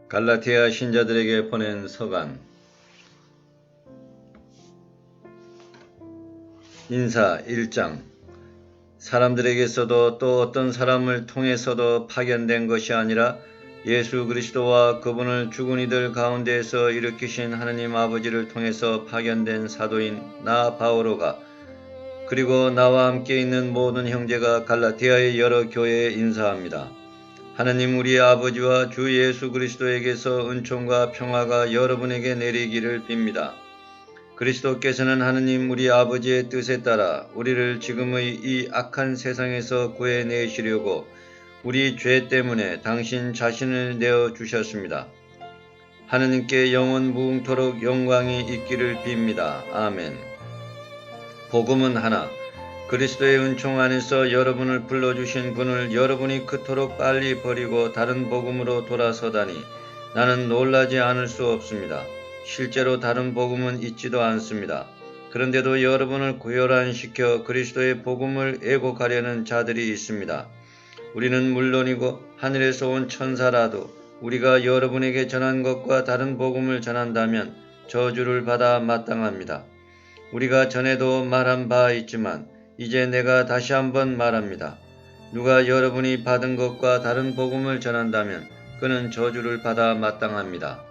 갈라디아 신자들에게 보낸 서간. 인사 1장. 사람들에게서도 또 어떤 사람을 통해서도 파견된 것이 아니라 예수 그리스도와 그분을 죽은 이들 가운데에서 일으키신 하느님 아버지를 통해서 파견된 사도인 나 바오로가, 그리고 나와 함께 있는 모든 형제가 갈라디아의 여러 교회에 인사합니다. 하느님 우리 아버지와 주 예수 그리스도에게서 은총과 평화가 여러분에게 내리기를 빕니다. 그리스도께서는 하느님 우리 아버지의 뜻에 따라 우리를 지금의 이 악한 세상에서 구해내시려고 우리 죄 때문에 당신 자신을 내어주셨습니다. 하느님께 영원 무궁토록 영광이 있기를 빕니다. 아멘. 복음은 하나. 그리스도의 은총 안에서 여러분을 불러주신 분을 여러분이 그토록 빨리 버리고 다른 복음으로 돌아서다니 나는 놀라지 않을 수 없습니다. 실제로 다른 복음은 있지도 않습니다. 그런데도 여러분을 고혈안시켜 그리스도의 복음을 애곡하려는 자들이 있습니다. 우리는 물론이고 하늘에서 온 천사라도 우리가 여러분에게 전한 것과 다른 복음을 전한다면 저주를 받아 마땅합니다. 우리가 전에도 말한 바 있지만 이제 내가 다시 한번 말합니다. 누가 여러분이 받은 것과 다른 복음을 전한다면 그는 저주를 받아 마땅합니다.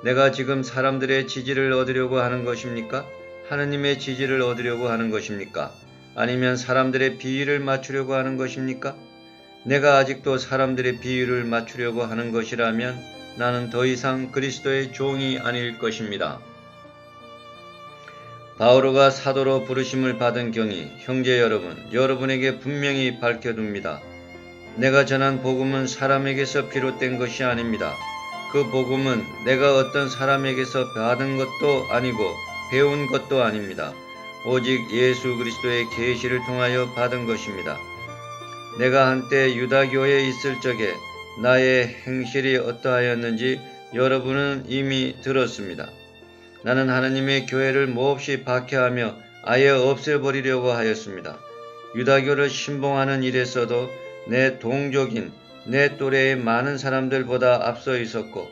내가 지금 사람들의 지지를 얻으려고 하는 것입니까? 하느님의 지지를 얻으려고 하는 것입니까? 아니면 사람들의 비위를 맞추려고 하는 것입니까? 내가 아직도 사람들의 비위를 맞추려고 하는 것이라면 나는 더 이상 그리스도의 종이 아닐 것입니다. 바오로가 사도로 부르심을 받은 경위, 형제 여러분, 여러분에게 분명히 밝혀둡니다. 내가 전한 복음은 사람에게서 비롯된 것이 아닙니다. 그 복음은 내가 어떤 사람에게서 받은 것도 아니고 배운 것도 아닙니다. 오직 예수 그리스도의 계시를 통하여 받은 것입니다. 내가 한때 유다교에 있을 적에 나의 행실이 어떠하였는지 여러분은 이미 들었습니다. 나는 하나님의 교회를 몹시 박해하며 아예 없애버리려고 하였습니다. 유다교를 신봉하는 일에서도 내 동족인 내 또래의 많은 사람들보다 앞서 있었고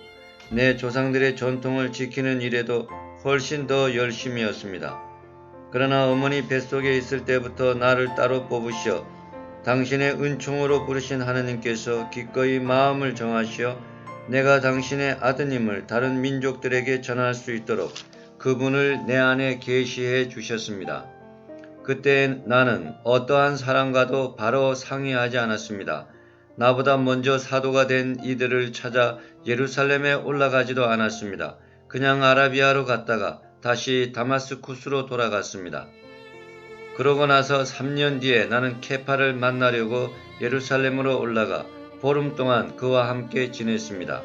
내 조상들의 전통을 지키는 일에도 훨씬 더 열심이었습니다. 그러나 어머니 뱃속에 있을 때부터 나를 따로 뽑으시어 당신의 은총으로 부르신 하느님께서 기꺼이 마음을 정하시어 내가 당신의 아드님을 다른 민족들에게 전할 수 있도록 그분을 내 안에 계시해 주셨습니다. 그때 나는 어떠한 사람과도 바로 상의하지 않았습니다. 나보다 먼저 사도가 된 이들을 찾아 예루살렘에 올라가지도 않았습니다. 그냥 아라비아로 갔다가 다시 다마스쿠스로 돌아갔습니다. 그러고 나서 3년 뒤에 나는 케파를 만나려고 예루살렘으로 올라가 보름 동안 그와 함께 지냈습니다.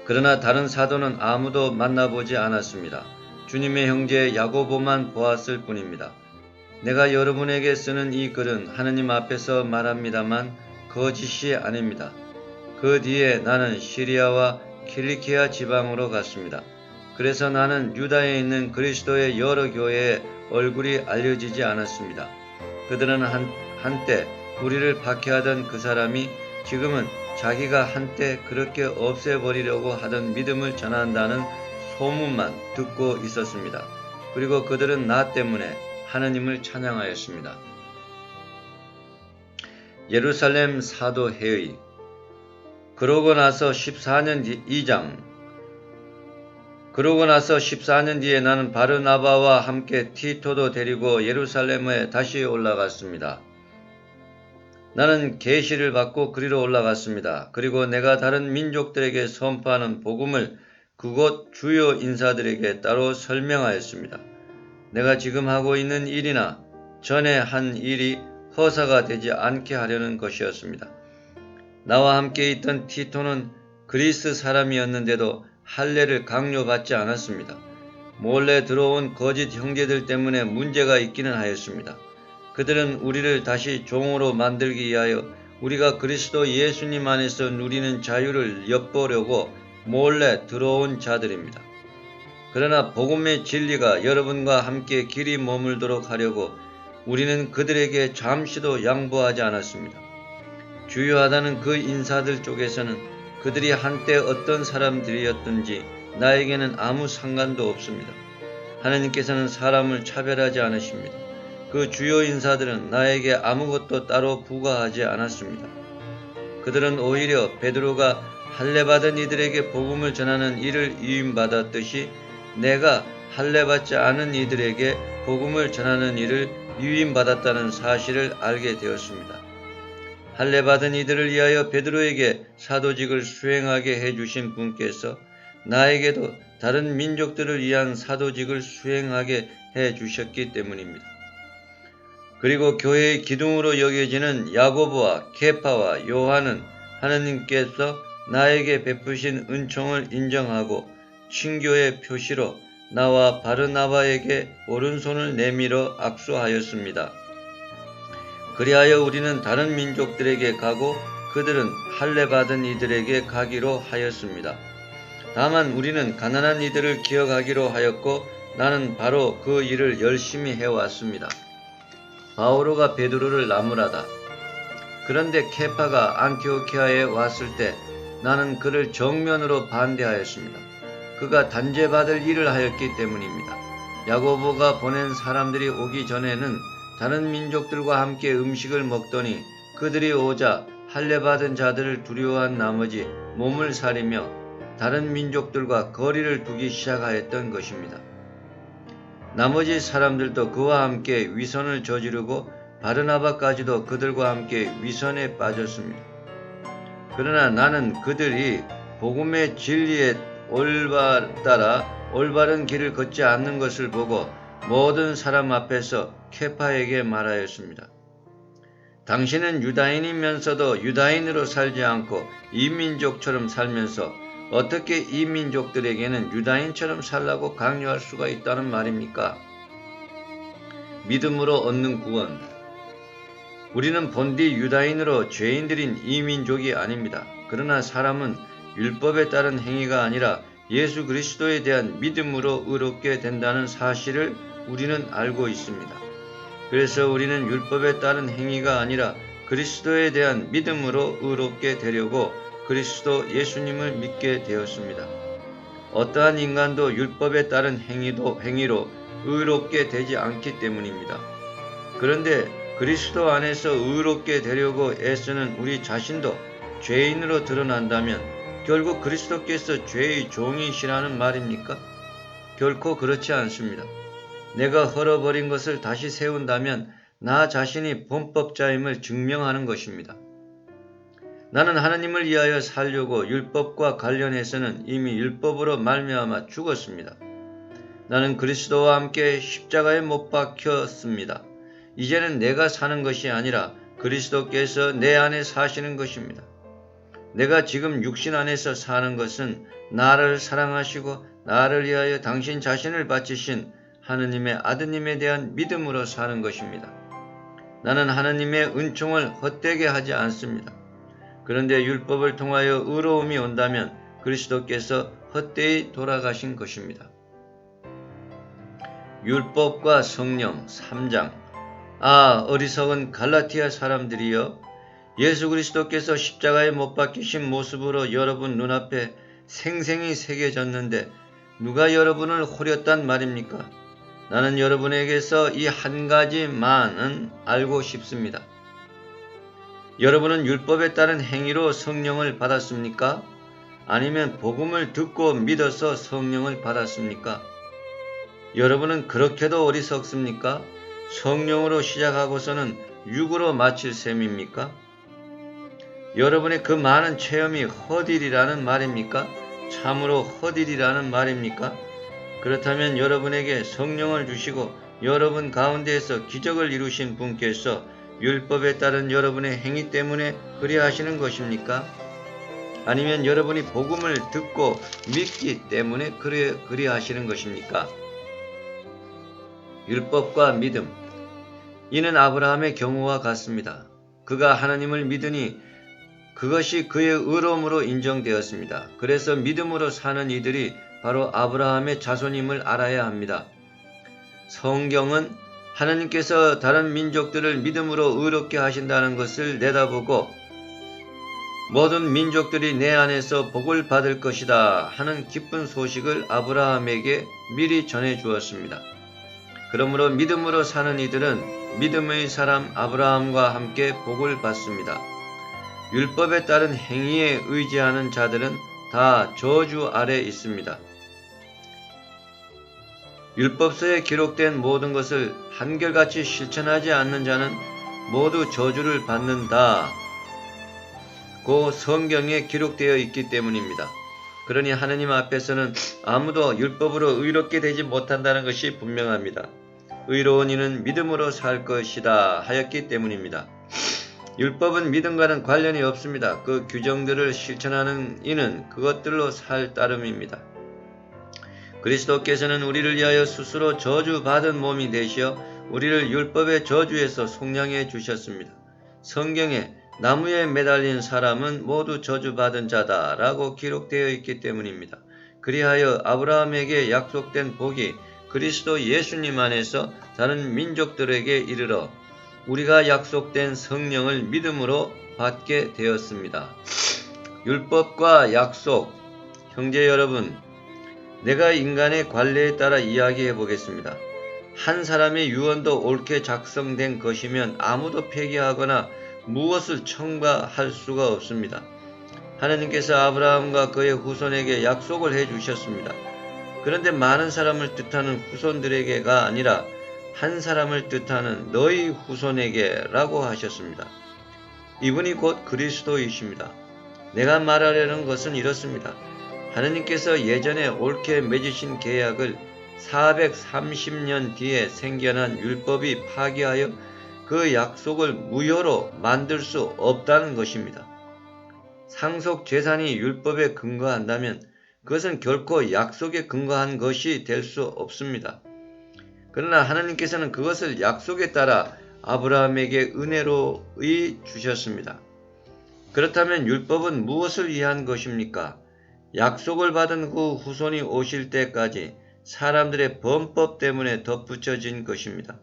그러나 다른 사도는 아무도 만나보지 않았습니다. 주님의 형제 야고보만 보았을 뿐입니다. 내가 여러분에게 쓰는 이 글은 하느님 앞에서 말합니다만 거짓이 아닙니다. 그 뒤에 나는 시리아와 킬리키아 지방으로 갔습니다. 그래서 나는 유다에 있는 그리스도의 여러 교회에 얼굴이 알려지지 않았습니다. 그들은 한때 우리를 박해하던 그 사람이 지금은 자기가 한때 그렇게 없애버리려고 하던 믿음을 전한다는 소문만 듣고 있었습니다. 그리고 그들은 나 때문에 하느님을 찬양하였습니다. 예루살렘 사도 회의. 그러고 나서 14년 뒤에 나는 바르나바와 함께 티토도 데리고 예루살렘에 다시 올라갔습니다. 나는 계시를 받고 그리로 올라갔습니다. 그리고 내가 다른 민족들에게 선포하는 복음을 그곳 주요 인사들에게 따로 설명하였습니다. 내가 지금 하고 있는 일이나 전에 한 일이 허사가 되지 않게 하려는 것이었습니다. 나와 함께 있던 티토는 그리스 사람이었는데도 할례를 강요받지 않았습니다. 몰래 들어온 거짓 형제들 때문에 문제가 있기는 하였습니다. 그들은 우리를 다시 종으로 만들기 위하여 우리가 그리스도 예수님 안에서 누리는 자유를 엿보려고 몰래 들어온 자들입니다. 그러나 복음의 진리가 여러분과 함께 길이 머물도록 하려고 우리는 그들에게 잠시도 양보하지 않았습니다. 주요하다는 그 인사들 쪽에서는 그들이 한때 어떤 사람들이었든지 나에게는 아무 상관도 없습니다. 하나님께서는 사람을 차별하지 않으십니다. 그 주요 인사들은 나에게 아무것도 따로 부과하지 않았습니다. 그들은 오히려 베드로가 할례받은 이들에게 복음을 전하는 일을 위임받았듯이 내가 할례받지 않은 이들에게 복음을 전하는 일을 위임받았다는 사실을 알게 되었습니다. 할례받은 이들을 위하여 베드로에게 사도직을 수행하게 해주신 분께서 나에게도 다른 민족들을 위한 사도직을 수행하게 해주셨기 때문입니다. 그리고 교회의 기둥으로 여겨지는 야고보와 케파와 요한은 하나님께서 나에게 베푸신 은총을 인정하고 친교의 표시로 나와 바르나바에게 오른손을 내밀어 악수하였습니다. 그리하여 우리는 다른 민족들에게 가고 그들은 할례받은 이들에게 가기로 하였습니다. 다만 우리는 가난한 이들을 기억하기로 하였고 나는 바로 그 일을 열심히 해왔습니다. 바오로가 베드로를 나무라다. 그런데 케파가 안티오키아에 왔을 때 나는 그를 정면으로 반대하였습니다. 그가 단죄받을 일을 하였기 때문입니다. 야고보가 보낸 사람들이 오기 전에는 다른 민족들과 함께 음식을 먹더니 그들이 오자 할례받은 자들을 두려워한 나머지 몸을 사리며 다른 민족들과 거리를 두기 시작하였던 것입니다. 나머지 사람들도 그와 함께 위선을 저지르고 바르나바까지도 그들과 함께 위선에 빠졌습니다. 그러나 나는 그들이 복음의 진리에 따라 올바른 길을 걷지 않는 것을 보고 모든 사람 앞에서 케파에게 말하였습니다. 당신은 유다인이면서도 유다인으로 살지 않고 이민족처럼 살면서 어떻게 이민족들에게는 유다인처럼 살라고 강요할 수가 있다는 말입니까? 믿음으로 얻는 구원. 우리는 본디 유다인으로 죄인들인 이민족이 아닙니다. 그러나 사람은 율법에 따른 행위가 아니라 예수 그리스도에 대한 믿음으로 의롭게 된다는 사실을 우리는 알고 있습니다. 그래서 우리는 율법에 따른 행위가 아니라 그리스도에 대한 믿음으로 의롭게 되려고 그리스도 예수님을 믿게 되었습니다. 어떠한 인간도 율법에 따른 행위로 의롭게 되지 않기 때문입니다. 그런데 그리스도 안에서 의롭게 되려고 애쓰는 우리 자신도 죄인으로 드러난다면 결국 그리스도께서 죄의 종이시라는 말입니까? 결코 그렇지 않습니다. 내가 헐어버린 것을 다시 세운다면 나 자신이 범법자임을 증명하는 것입니다. 나는 하나님을 위하여 살려고 율법과 관련해서는 이미 율법으로 말미암아 죽었습니다. 나는 그리스도와 함께 십자가에 못 박혔습니다. 이제는 내가 사는 것이 아니라 그리스도께서 내 안에 사시는 것입니다. 내가 지금 육신 안에서 사는 것은 나를 사랑하시고 나를 위하여 당신 자신을 바치신 하느님의 아드님에 대한 믿음으로 사는 것입니다. 나는 하느님의 은총을 헛되게 하지 않습니다. 그런데 율법을 통하여 의로움이 온다면 그리스도께서 헛되이 돌아가신 것입니다. 율법과 성령 3장. 어리석은 갈라티아 사람들이여, 예수 그리스도께서 십자가에 못 박히신 모습으로 여러분 눈앞에 생생히 새겨졌는데 누가 여러분을 호렸단 말입니까? 나는 여러분에게서 이 한 가지만은 알고 싶습니다. 여러분은 율법에 따른 행위로 성령을 받았습니까? 아니면 복음을 듣고 믿어서 성령을 받았습니까? 여러분은 그렇게도 어리석습니까? 성령으로 시작하고서는 육으로 마칠 셈입니까? 여러분의 그 많은 체험이 헛일이라는 말입니까? 참으로 헛일이라는 말입니까? 그렇다면 여러분에게 성령을 주시고 여러분 가운데에서 기적을 이루신 분께서 율법에 따른 여러분의 행위 때문에 그리하시는 것입니까? 아니면 여러분이 복음을 듣고 믿기 때문에 그리하시는 것입니까? 율법과 믿음. 이는 아브라함의 경우와 같습니다. 그가 하나님을 믿으니 그것이 그의 의로움으로 인정되었습니다. 그래서 믿음으로 사는 이들이 바로 아브라함의 자손임을 알아야 합니다. 성경은 하나님께서 다른 민족들을 믿음으로 의롭게 하신다는 것을 내다보고 모든 민족들이 내 안에서 복을 받을 것이다 하는 기쁜 소식을 아브라함에게 미리 전해 주었습니다. 그러므로 믿음으로 사는 이들은 믿음의 사람 아브라함과 함께 복을 받습니다. 율법에 따른 행위에 의지하는 자들은 다 저주 아래 있습니다. 율법서에 기록된 모든 것을 한결같이 실천하지 않는 자는 모두 저주를 받는다. 고 성경에 기록되어 있기 때문입니다. 그러니 하느님 앞에서는 아무도 율법으로 의롭게 되지 못한다는 것이 분명합니다. 의로운 이는 믿음으로 살 것이다 하였기 때문입니다. 율법은 믿음과는 관련이 없습니다. 그 규정들을 실천하는 이는 그것들로 살 따름입니다. 그리스도께서는 우리를 위하여 스스로 저주받은 몸이 되시어 우리를 율법의 저주에서 속량해 주셨습니다. 성경에 나무에 매달린 사람은 모두 저주받은 자다 라고 기록되어 있기 때문입니다. 그리하여 아브라함에게 약속된 복이 그리스도 예수님 안에서 다른 민족들에게 이르러 우리가 약속된 성령을 믿음으로 받게 되었습니다. 율법과 약속, 형제 여러분, 내가 인간의 관례에 따라 이야기해 보겠습니다. 한 사람의 유언도 옳게 작성된 것이면 아무도 폐기하거나 무엇을 첨가할 수가 없습니다. 하나님께서 아브라함과 그의 후손에게 약속을 해 주셨습니다. 그런데 많은 사람을 뜻하는 후손들에게가 아니라 한 사람을 뜻하는 너희 후손에게라고 하셨습니다. 이분이 곧 그리스도이십니다. 내가 말하려는 것은 이렇습니다. 하나님께서 예전에 옳게 맺으신 계약을 430년 뒤에 생겨난 율법이 파기하여 그 약속을 무효로 만들 수 없다는 것입니다. 상속 재산이 율법에 근거한다면 그것은 결코 약속에 근거한 것이 될 수 없습니다. 그러나 하나님께서는 그것을 약속에 따라 아브라함에게 은혜로이 주셨습니다. 그렇다면 율법은 무엇을 위한 것입니까? 약속을 받은 그 후손이 오실 때까지 사람들의 범법 때문에 덧붙여진 것입니다.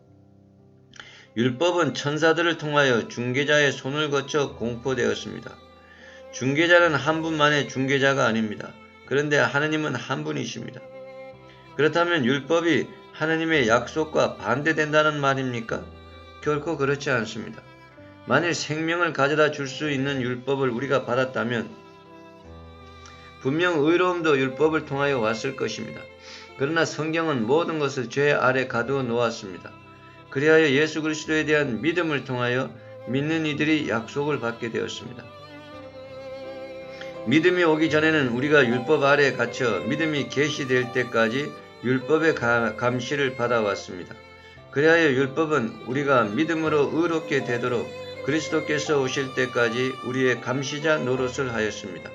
율법은 천사들을 통하여 중개자의 손을 거쳐 공포되었습니다. 중개자는 한 분만의 중개자가 아닙니다. 그런데 하느님은 한 분이십니다. 그렇다면 율법이 하느님의 약속과 반대된다는 말입니까? 결코 그렇지 않습니다. 만일 생명을 가져다 줄 수 있는 율법을 우리가 받았다면 분명 의로움도 율법을 통하여 왔을 것입니다. 그러나 성경은 모든 것을 죄 아래 가두어 놓았습니다. 그리하여 예수 그리스도에 대한 믿음을 통하여 믿는 이들이 약속을 받게 되었습니다. 믿음이 오기 전에는 우리가 율법 아래에 갇혀 믿음이 계시될 때까지 율법의 감시를 받아왔습니다. 그리하여 율법은 우리가 믿음으로 의롭게 되도록 그리스도께서 오실 때까지 우리의 감시자 노릇을 하였습니다.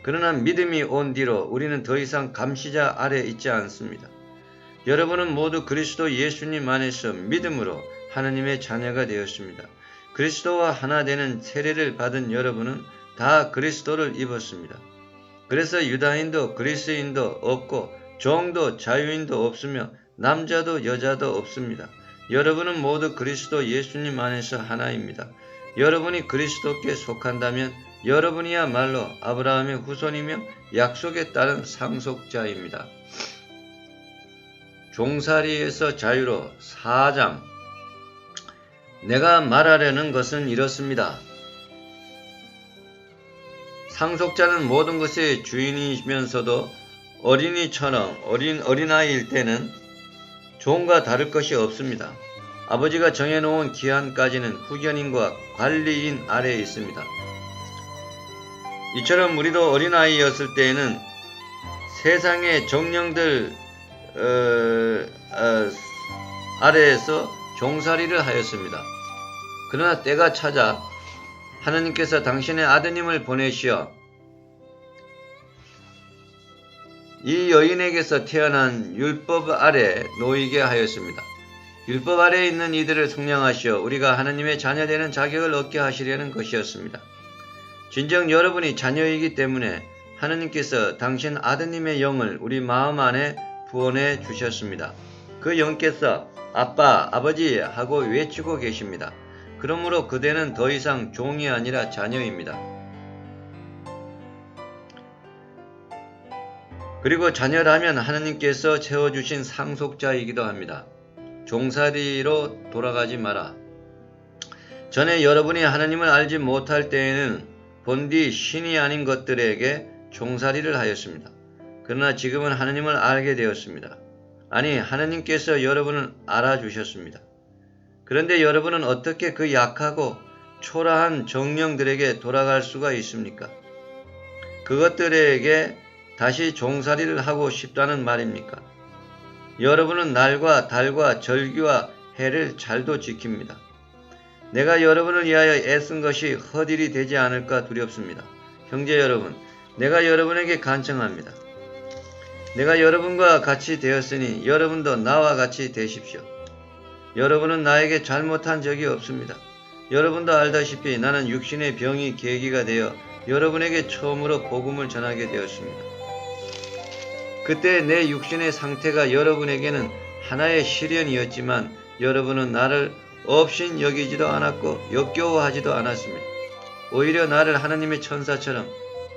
그러나 믿음이 온 뒤로 우리는 더 이상 감시자 아래 있지 않습니다. 여러분은 모두 그리스도 예수님 안에서 믿음으로 하나님의 자녀가 되었습니다. 그리스도와 하나 되는 세례를 받은 여러분은 다 그리스도를 입었습니다. 그래서 유다인도 그리스인도 없고 종도 자유인도 없으며 남자도 여자도 없습니다. 여러분은 모두 그리스도 예수님 안에서 하나입니다. 여러분이 그리스도께 속한다면 여러분이야말로 아브라함의 후손이며 약속에 따른 상속자입니다. 종살이에서 자유로 4장. 내가 말하려는 것은 이렇습니다. 상속자는 모든 것의 주인이면서도 어린이처럼 어린아이일 때는 종과 다를 것이 없습니다. 아버지가 정해놓은 기한까지는 후견인과 관리인 아래에 있습니다. 이처럼 우리도 어린아이였을 때에는 세상의 정령들 아래에서 종살이를 하였습니다. 그러나 때가 찾아 하나님께서 당신의 아드님을 보내시어 이 여인에게서 태어난 율법 아래 놓이게 하였습니다. 율법 아래에 있는 이들을 속량하시어 우리가 하나님의 자녀되는 자격을 얻게 하시려는 것이었습니다. 진정 여러분이 자녀이기 때문에 하나님께서 당신 아드님의 영을 우리 마음 안에 부어내 주셨습니다. 그 영께서 아빠, 아버지 하고 외치고 계십니다. 그러므로 그대는 더 이상 종이 아니라 자녀입니다. 그리고 자녀라면 하나님께서 채워주신 상속자이기도 합니다. 종살이로 돌아가지 마라. 전에 여러분이 하나님을 알지 못할 때에는 본디 신이 아닌 것들에게 종살이를 하였습니다. 그러나 지금은 하나님을 알게 되었습니다. 아니, 하나님께서 여러분을 알아주셨습니다. 그런데 여러분은 어떻게 그 약하고 초라한 정령들에게 돌아갈 수가 있습니까? 그것들에게 다시 종살이를 하고 싶다는 말입니까? 여러분은 날과 달과 절기와 해를 잘도 지킵니다. 내가 여러분을 위하여 애쓴 것이 헛일이 되지 않을까 두렵습니다. 형제 여러분, 내가 여러분에게 간청합니다. 내가 여러분과 같이 되었으니 여러분도 나와 같이 되십시오. 여러분은 나에게 잘못한 적이 없습니다. 여러분도 알다시피 나는 육신의 병이 계기가 되어 여러분에게 처음으로 복음을 전하게 되었습니다. 그때 내 육신의 상태가 여러분에게는 하나의 시련이었지만 여러분은 나를 없인 여기지도 않았고 역겨워하지도 않았습니다. 오히려 나를 하나님의 천사처럼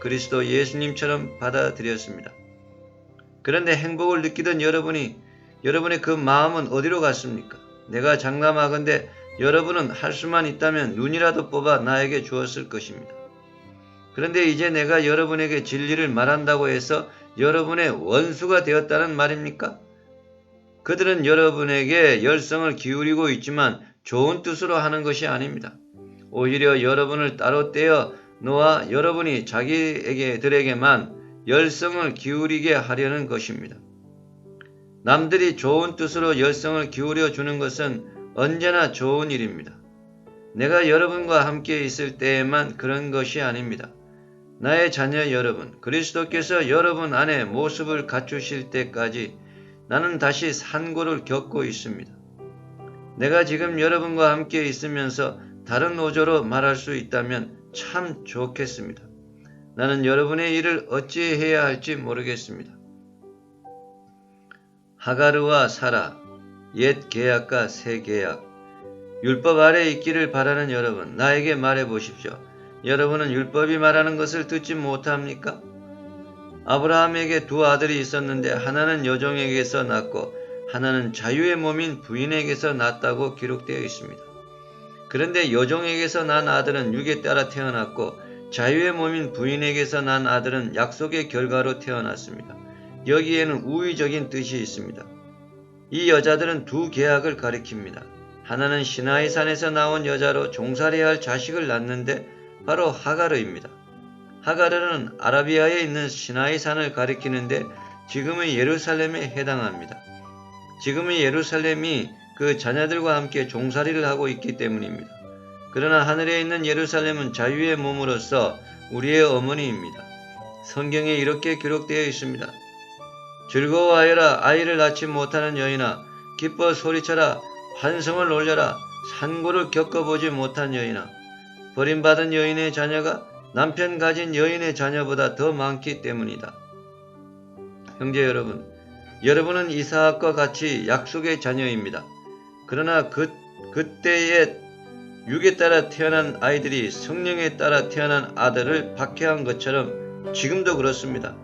그리스도 예수님처럼 받아들였습니다. 그런데 행복을 느끼던 여러분의 그 마음은 어디로 갔습니까? 내가 장담하건대 여러분은 할 수만 있다면 눈이라도 뽑아 나에게 주었을 것입니다. 그런데 이제 내가 여러분에게 진리를 말한다고 해서 여러분의 원수가 되었다는 말입니까? 그들은 여러분에게 열성을 기울이고 있지만 좋은 뜻으로 하는 것이 아닙니다. 오히려 여러분을 따로 떼어 놓아 여러분이 자기들에게만 열성을 기울이게 하려는 것입니다. 남들이 좋은 뜻으로 열성을 기울여 주는 것은 언제나 좋은 일입니다. 내가 여러분과 함께 있을 때에만 그런 것이 아닙니다. 나의 자녀 여러분, 그리스도께서 여러분 안에 모습을 갖추실 때까지 나는 다시 산고를 겪고 있습니다. 내가 지금 여러분과 함께 있으면서 다른 어조로 말할 수 있다면 참 좋겠습니다. 나는 여러분의 일을 어찌해야 할지 모르겠습니다. 하가르와 사라, 옛 계약과 새 계약, 율법 아래 있기를 바라는 여러분, 나에게 말해 보십시오. 여러분은 율법이 말하는 것을 듣지 못합니까? 아브라함에게 두 아들이 있었는데 하나는 여종에게서 낳고 하나는 자유의 몸인 부인에게서 낳았다고 기록되어 있습니다. 그런데 여종에게서 난 아들은 육에 따라 태어났고 자유의 몸인 부인에게서 난 아들은 약속의 결과로 태어났습니다. 여기에는 우위적인 뜻이 있습니다. 이 여자들은 두 계약을 가리킵니다. 하나는 시나이산에서 나온 여자로 종살이해야 할 자식을 낳는데 바로 하가르입니다. 하가르는 아라비아에 있는 시나이산을 가리키는데 지금의 예루살렘에 해당합니다. 지금의 예루살렘이 그 자녀들과 함께 종살이를 하고 있기 때문입니다. 그러나 하늘에 있는 예루살렘은 자유의 몸으로서 우리의 어머니입니다. 성경에 이렇게 기록되어 있습니다. 즐거워하여라 아이를 낳지 못하는 여인아, 기뻐 소리쳐라 환성을 올려라 산고를 겪어보지 못한 여인아. 버림받은 여인의 자녀가 남편 가진 여인의 자녀보다 더 많기 때문이다. 형제 여러분, 여러분은 이삭과 같이 약속의 자녀입니다. 그러나 그때의 육에 따라 태어난 아이들이 성령에 따라 태어난 아들을 박해한 것처럼 지금도 그렇습니다.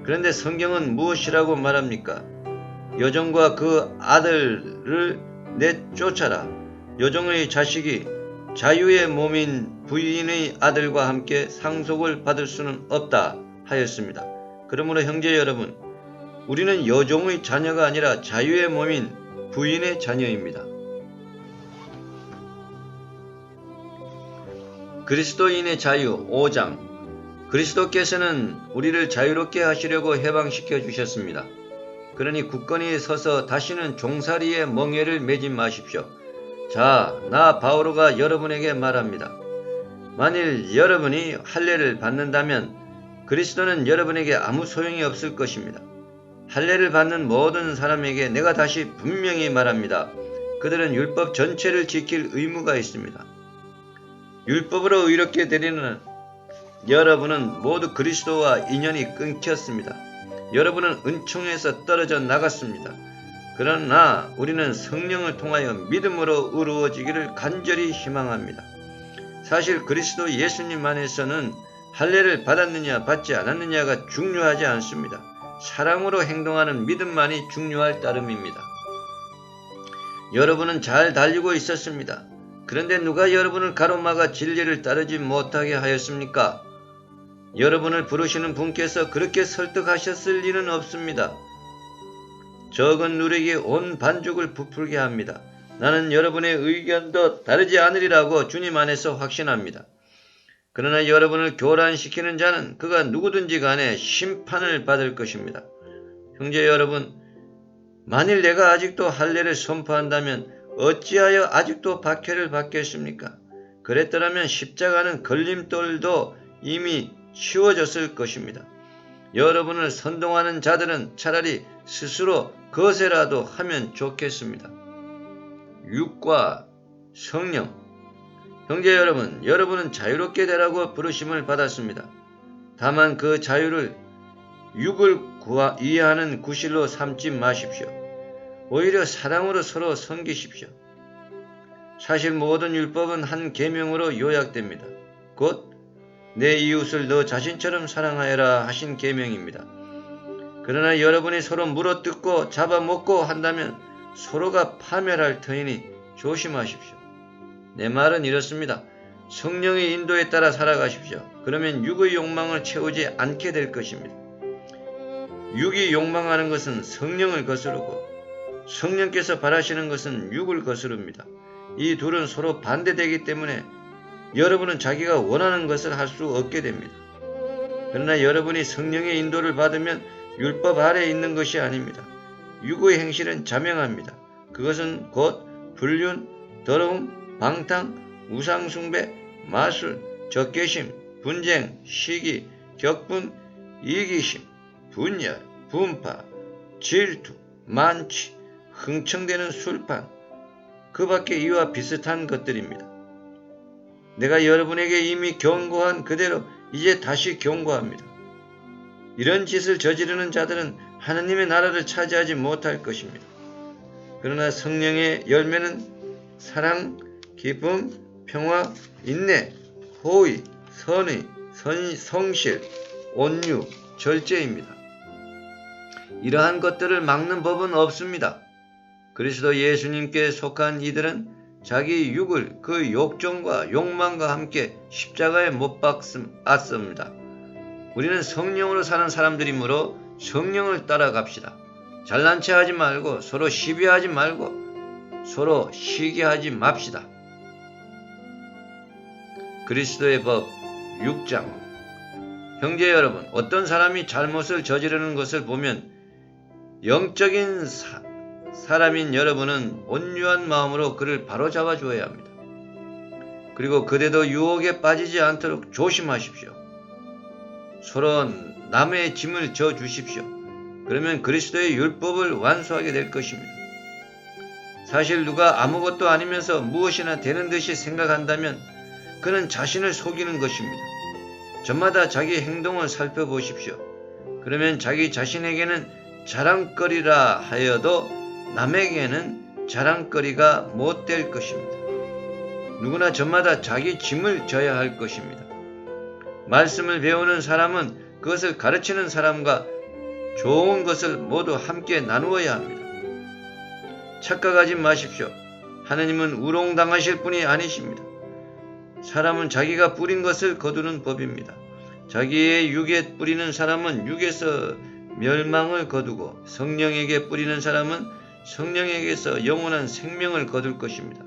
그런데 성경은 무엇이라고 말합니까? 여종과 그 아들을 내쫓아라. 여종의 자식이 자유의 몸인 부인의 아들과 함께 상속을 받을 수는 없다 하였습니다. 그러므로 형제 여러분, 우리는 여종의 자녀가 아니라 자유의 몸인 부인의 자녀입니다. 그리스도인의 자유 5장. 그리스도께서는 우리를 자유롭게 하시려고 해방시켜 주셨습니다. 그러니 굳건히 서서 다시는 종살이의 멍에를 매지 마십시오. 자, 나 바오로가 여러분에게 말합니다. 만일 여러분이 할례를 받는다면 그리스도는 여러분에게 아무 소용이 없을 것입니다. 할례를 받는 모든 사람에게 내가 다시 분명히 말합니다. 그들은 율법 전체를 지킬 의무가 있습니다. 율법으로 의롭게 되리는 여러분은 모두 그리스도와 인연이 끊겼습니다. 여러분은 은총에서 떨어져 나갔습니다. 그러나 우리는 성령을 통하여 믿음으로 이루어지기를 간절히 희망합니다. 사실 그리스도 예수님 안에서는 할례를 받았느냐 받지 않았느냐가 중요하지 않습니다. 사랑으로 행동하는 믿음만이 중요할 따름입니다. 여러분은 잘 달리고 있었습니다. 그런데 누가 여러분을 가로막아 진리를 따르지 못하게 하였습니까? 여러분을 부르시는 분께서 그렇게 설득하셨을 리는 없습니다. 적은 누룩이 온 반죽을 부풀게 합니다. 나는 여러분의 의견도 다르지 않으리라고 주님 안에서 확신합니다. 그러나 여러분을 교란시키는 자는 그가 누구든지 간에 심판을 받을 것입니다. 형제 여러분, 만일 내가 아직도 할례를 선포한다면 어찌하여 아직도 박해를 받겠습니까? 그랬더라면 십자가는 걸림돌도 이미 치워졌을 것입니다. 여러분을 선동하는 자들은 차라리 스스로 거세라도 하면 좋겠습니다. 육과 성령. 형제 여러분, 여러분은 자유롭게 되라고 부르심을 받았습니다. 다만 그 자유를 육을 이해하는 구실로 삼지 마십시오. 오히려 사랑으로 서로 섬기십시오. 사실 모든 율법은 한 계명으로 요약됩니다. 곧 내 이웃을 너 자신처럼 사랑하여라 하신 계명입니다. 그러나 여러분이 서로 물어뜯고 잡아먹고 한다면 서로가 파멸할 터이니 조심하십시오. 내 말은 이렇습니다. 성령의 인도에 따라 살아가십시오. 그러면 육의 욕망을 채우지 않게 될 것입니다. 육이 욕망하는 것은 성령을 거스르고 성령께서 바라시는 것은 육을 거스릅니다. 이 둘은 서로 반대되기 때문에 여러분은 자기가 원하는 것을 할 수 없게 됩니다. 그러나 여러분이 성령의 인도를 받으면 율법 아래에 있는 것이 아닙니다. 육의 행실은 자명합니다. 그것은 곧 불륜, 더러움, 방탕, 우상숭배, 마술, 적개심, 분쟁, 시기, 격분, 이기심, 분열, 분파, 질투, 만취, 흥청대는 술판, 그 밖에 이와 비슷한 것들입니다. 내가 여러분에게 이미 경고한 그대로 이제 다시 경고합니다. 이런 짓을 저지르는 자들은 하느님의 나라를 차지하지 못할 것입니다. 그러나 성령의 열매는 사랑, 기쁨, 평화, 인내, 호의, 선의, 성실, 온유, 절제입니다. 이러한 것들을 막는 법은 없습니다. 그리스도 예수님께 속한 이들은 자기 육을 그 욕정과 욕망과 함께 십자가에 못 박았습니다. 우리는 성령으로 사는 사람들이므로 성령을 따라갑시다. 잘난 체 하지 말고 서로 시비하지 말고 서로 시기하지 맙시다. 그리스도의 법 6장. 형제 여러분, 어떤 사람이 잘못을 저지르는 것을 보면 영적인 사람인 여러분은 온유한 마음으로 그를 바로잡아 주어야 합니다. 그리고 그대도 유혹에 빠지지 않도록 조심하십시오. 서로 남의 짐을 져 주십시오. 그러면 그리스도의 율법을 완수하게 될 것입니다. 사실 누가 아무것도 아니면서 무엇이나 되는 듯이 생각한다면 그는 자신을 속이는 것입니다. 저마다 자기 행동을 살펴보십시오. 그러면 자기 자신에게는 자랑거리라 하여도 남에게는 자랑거리가 못 될 것입니다. 누구나 저마다 자기 짐을 져야 할 것입니다. 말씀을 배우는 사람은 그것을 가르치는 사람과 좋은 것을 모두 함께 나누어야 합니다. 착각하지 마십시오. 하느님은 우롱당하실 분이 아니십니다. 사람은 자기가 뿌린 것을 거두는 법입니다. 자기의 육에 뿌리는 사람은 육에서 멸망을 거두고 성령에게 뿌리는 사람은 성령에게서 영원한 생명을 거둘 것입니다.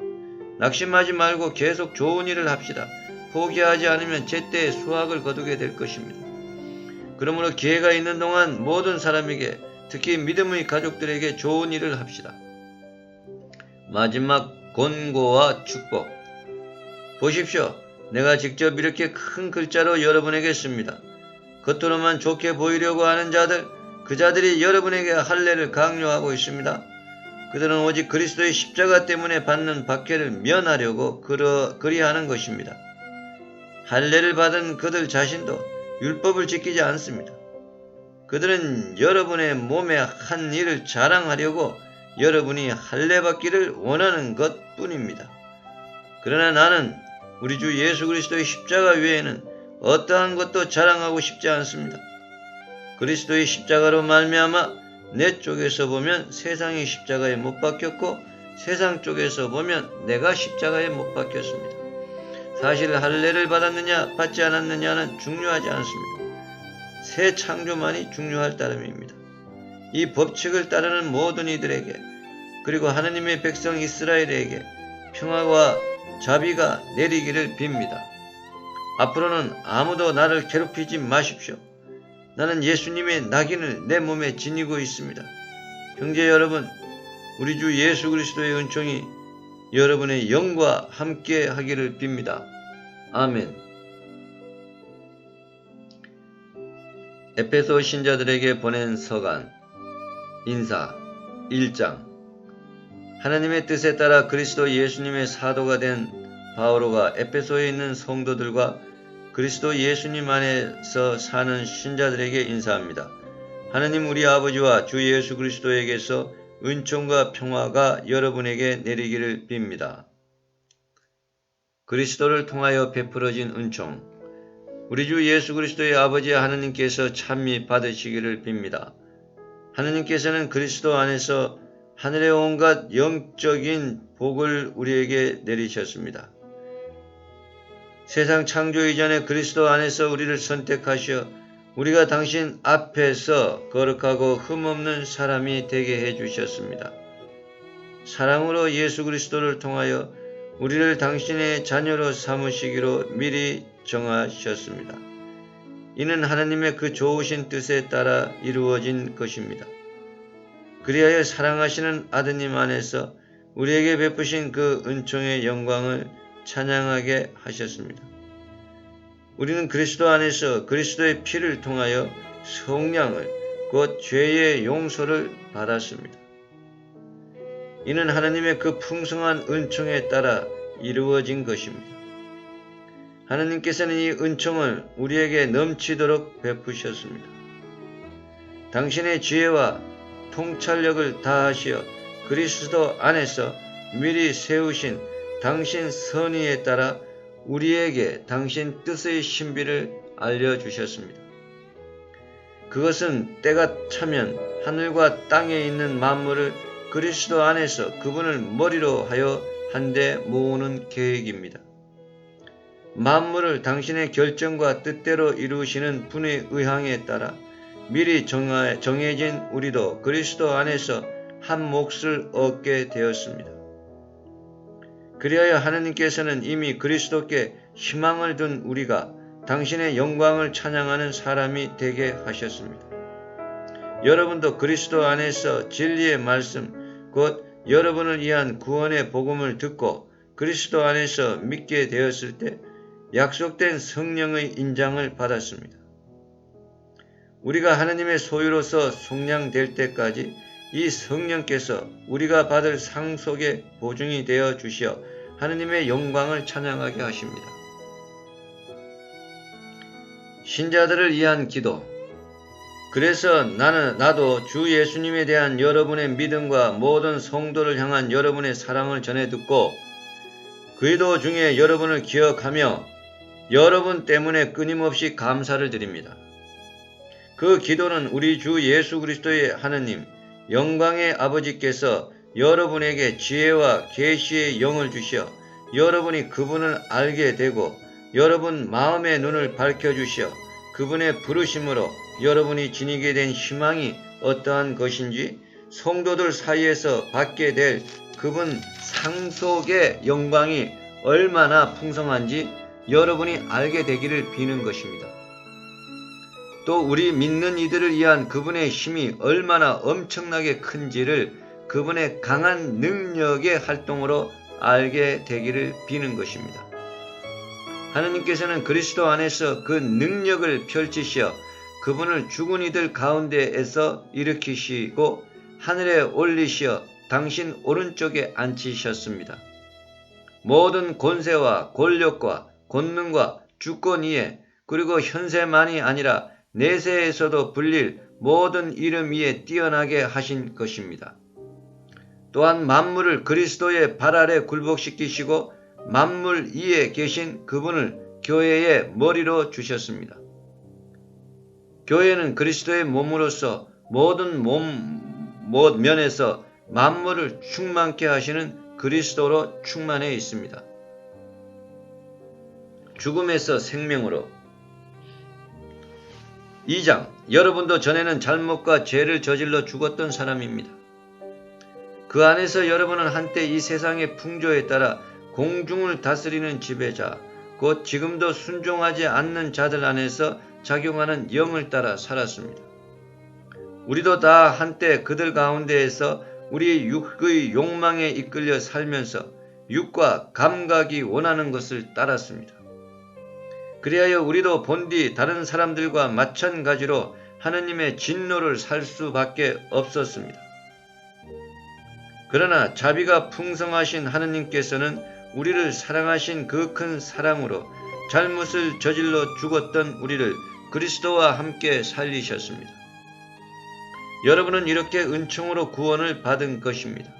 낙심하지 말고 계속 좋은 일을 합시다. 포기하지 않으면 제때에 수확을 거두게 될 것입니다. 그러므로 기회가 있는 동안 모든 사람에게, 특히 믿음의 가족들에게 좋은 일을 합시다. 마지막 권고와 축복. 보십시오. 내가 직접 이렇게 큰 글자로 여러분에게 씁니다. 겉으로만 좋게 보이려고 하는 자들, 그 자들이 여러분에게 할례를 강요하고 있습니다. 그들은 오직 그리스도의 십자가 때문에 받는 박해를 면하려고 그리하는 것입니다. 할례를 받은 그들 자신도 율법을 지키지 않습니다. 그들은 여러분의 몸에 한 일을 자랑하려고 여러분이 할례 받기를 원하는 것뿐입니다. 그러나 나는 우리 주 예수 그리스도의 십자가 외에는 어떠한 것도 자랑하고 싶지 않습니다. 그리스도의 십자가로 말미암아 내 쪽에서 보면 세상이 십자가에 못 박혔고 세상 쪽에서 보면 내가 십자가에 못 박혔습니다. 사실 할례를 받았느냐 받지 않았느냐는 중요하지 않습니다. 새 창조만이 중요할 따름입니다. 이 법칙을 따르는 모든 이들에게 그리고 하느님의 백성 이스라엘에게 평화와 자비가 내리기를 빕니다. 앞으로는 아무도 나를 괴롭히지 마십시오. 나는 예수님의 낙인을 내 몸에 지니고 있습니다. 형제 여러분, 우리 주 예수 그리스도의 은총이 여러분의 영과 함께 하기를 빕니다. 아멘. 에베소 신자들에게 보낸 서간 인사 1장. 하나님의 뜻에 따라 그리스도 예수님의 사도가 된 바오로가 에베소에 있는 성도들과 그리스도 예수님 안에서 사는 신자들에게 인사합니다. 하나님 우리 아버지와 주 예수 그리스도에게서 은총과 평화가 여러분에게 내리기를 빕니다. 그리스도를 통하여 베풀어진 은총, 우리 주 예수 그리스도의 아버지 하나님께서 찬미 받으시기를 빕니다. 하나님께서는 그리스도 안에서 하늘의 온갖 영적인 복을 우리에게 내리셨습니다. 세상 창조 이전에 그리스도 안에서 우리를 선택하셔 우리가 당신 앞에서 거룩하고 흠없는 사람이 되게 해주셨습니다. 사랑으로 예수 그리스도를 통하여 우리를 당신의 자녀로 삼으시기로 미리 정하셨습니다. 이는 하나님의 그 좋으신 뜻에 따라 이루어진 것입니다. 그리하여 사랑하시는 아드님 안에서 우리에게 베푸신 그 은총의 영광을 찬양하게 하셨습니다. 우리는 그리스도 안에서 그리스도의 피를 통하여 성량을 곧 죄의 용서를 받았습니다. 이는 하나님의 그 풍성한 은총에 따라 이루어진 것입니다. 하나님께서는 이 은총을 우리에게 넘치도록 베푸셨습니다. 당신의 지혜와 통찰력을 다하시어 그리스도 안에서 미리 세우신 당신 선의에 따라 우리에게 당신 뜻의 신비를 알려주셨습니다. 그것은 때가 차면 하늘과 땅에 있는 만물을 그리스도 안에서 그분을 머리로 하여 한데 모으는 계획입니다. 만물을 당신의 결정과 뜻대로 이루시는 분의 의향에 따라 미리 정해진 우리도 그리스도 안에서 한 몫을 얻게 되었습니다. 그리하여 하나님께서는 이미 그리스도께 희망을 둔 우리가 당신의 영광을 찬양하는 사람이 되게 하셨습니다. 여러분도 그리스도 안에서 진리의 말씀, 곧 여러분을 위한 구원의 복음을 듣고 그리스도 안에서 믿게 되었을 때 약속된 성령의 인장을 받았습니다. 우리가 하나님의 소유로서 속량될 때까지 이 성령께서 우리가 받을 상속의 보증이 되어 주시어 하나님의 영광을 찬양하게 하십니다. 신자들을 위한 기도. 그래서 나도 주 예수님에 대한 여러분의 믿음과 모든 성도를 향한 여러분의 사랑을 전해 듣고 기도 중에 여러분을 기억하며 여러분 때문에 끊임없이 감사를 드립니다. 그 기도는 우리 주 예수 그리스도의 하느님, 영광의 아버지께서 여러분에게 지혜와 계시의 영을 주시어 여러분이 그분을 알게 되고 여러분 마음의 눈을 밝혀주시어 그분의 부르심으로 여러분이 지니게 된 희망이 어떠한 것인지 성도들 사이에서 받게 될 그분 상속의 영광이 얼마나 풍성한지 여러분이 알게 되기를 비는 것입니다. 또 우리 믿는 이들을 위한 그분의 힘이 얼마나 엄청나게 큰지를 그분의 강한 능력의 활동으로 알게 되기를 비는 것입니다. 하느님께서는 그리스도 안에서 그 능력을 펼치시어 그분을 죽은 이들 가운데에서 일으키시고 하늘에 올리시어 당신 오른쪽에 앉히셨습니다. 모든 권세와 권력과 권능과 주권 위에 그리고 현세만이 아니라 내세에서도 불릴 모든 이름 위에 뛰어나게 하신 것입니다. 또한 만물을 그리스도의 발 아래 굴복시키시고 만물 위에 계신 그분을 교회의 머리로 주셨습니다. 교회는 그리스도의 몸으로서 모든 면에서 만물을 충만케 하시는 그리스도로 충만해 있습니다. 죽음에서 생명으로. 2장. 여러분도 전에는 잘못과 죄를 저질러 죽었던 사람입니다. 그 안에서 여러분은 한때 이 세상의 풍조에 따라 공중을 다스리는 지배자, 곧 지금도 순종하지 않는 자들 안에서 작용하는 영을 따라 살았습니다. 우리도 다 한때 그들 가운데에서 우리 육의 욕망에 이끌려 살면서 육과 감각이 원하는 것을 따랐습니다. 그리하여 우리도 본디 다른 사람들과 마찬가지로 하느님의 진노를 살 수밖에 없었습니다. 그러나 자비가 풍성하신 하느님께서는 우리를 사랑하신 그 큰 사랑으로 잘못을 저질러 죽었던 우리를 그리스도와 함께 살리셨습니다. 여러분은 이렇게 은총으로 구원을 받은 것입니다.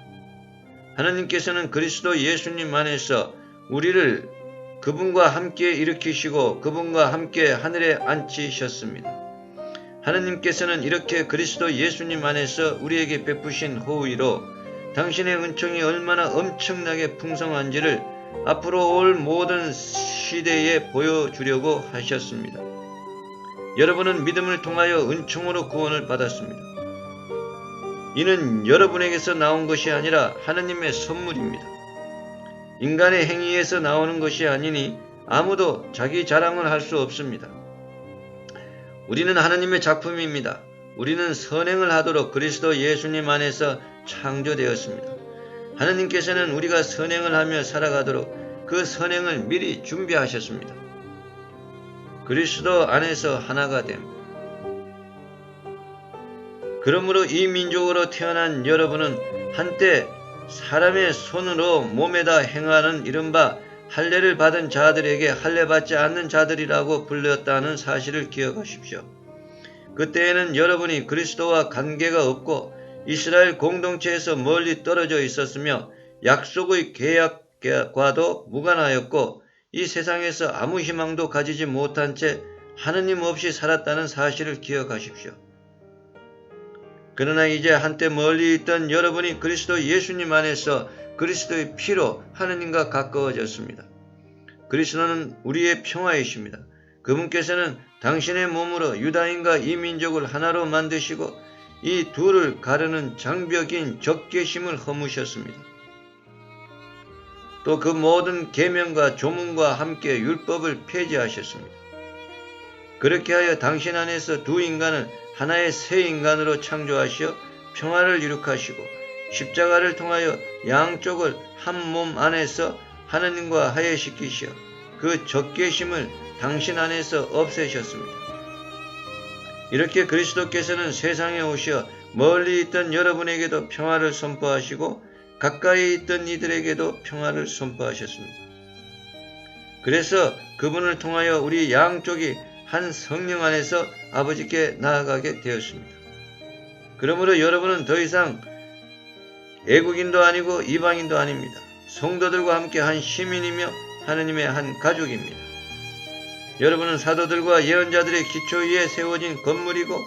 하느님께서는 그리스도 예수님 안에서 우리를 그분과 함께 일으키시고 그분과 함께 하늘에 앉히셨습니다. 하느님께서는 이렇게 그리스도 예수님 안에서 우리에게 베푸신 호의로 당신의 은총이 얼마나 엄청나게 풍성한지를 앞으로 올 모든 시대에 보여주려고 하셨습니다. 여러분은 믿음을 통하여 은총으로 구원을 받았습니다. 이는 여러분에게서 나온 것이 아니라 하느님의 선물입니다. 인간의 행위에서 나오는 것이 아니니 아무도 자기 자랑을 할 수 없습니다. 우리는 하느님의 작품입니다. 우리는 선행을 하도록 그리스도 예수님 안에서 창조되었습니다. 하느님께서는 우리가 선행을 하며 살아가도록 그 선행을 미리 준비하셨습니다. 그리스도 안에서 하나가 됨. 그러므로 이 민족으로 태어난 여러분은 한때 사람의 손으로 몸에다 행하는 이른바 할례를 받은 자들에게 할례받지 않는 자들이라고 불렸다는 사실을 기억하십시오. 그때에는 여러분이 그리스도와 관계가 없고 이스라엘 공동체에서 멀리 떨어져 있었으며 약속의 계약과도 무관하였고 이 세상에서 아무 희망도 가지지 못한 채 하느님 없이 살았다는 사실을 기억하십시오. 그러나 이제 한때 멀리 있던 여러분이 그리스도 예수님 안에서 그리스도의 피로 하느님과 가까워졌습니다. 그리스도는 우리의 평화이십니다. 그분께서는 당신의 몸으로 유다인과 이 민족을 하나로 만드시고 이 둘을 가르는 장벽인 적개심을 허무셨습니다. 또 그 모든 계명과 조문과 함께 율법을 폐지하셨습니다. 그렇게 하여 당신 안에서 두 인간을 하나의 새 인간으로 창조하시어 평화를 이룩하시고 십자가를 통하여 양쪽을 한 몸 안에서 하느님과 화해시키시어 그 적개심을 당신 안에서 없애셨습니다. 이렇게 그리스도께서는 세상에 오시어 멀리 있던 여러분에게도 평화를 선포하시고 가까이 있던 이들에게도 평화를 선포하셨습니다. 그래서 그분을 통하여 우리 양쪽이 한 성령 안에서 아버지께 나아가게 되었습니다. 그러므로 여러분은 더 이상 애국인도 아니고 이방인도 아닙니다. 성도들과 함께 한 시민이며 하느님의 한 가족입니다. 여러분은 사도들과 예언자들의 기초 위에 세워진 건물이고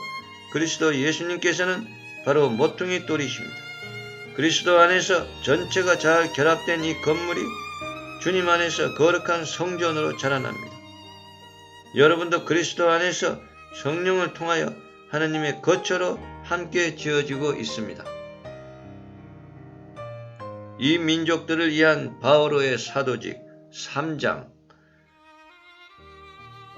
그리스도 예수님께서는 바로 모퉁이 돌이십니다. 그리스도 안에서 전체가 잘 결합된 이 건물이 주님 안에서 거룩한 성전으로 자라납니다. 여러분도 그리스도 안에서 성령을 통하여 하느님의 거처로 함께 지어지고 있습니다. 이 민족들을 위한 바오로의 사도직 3장.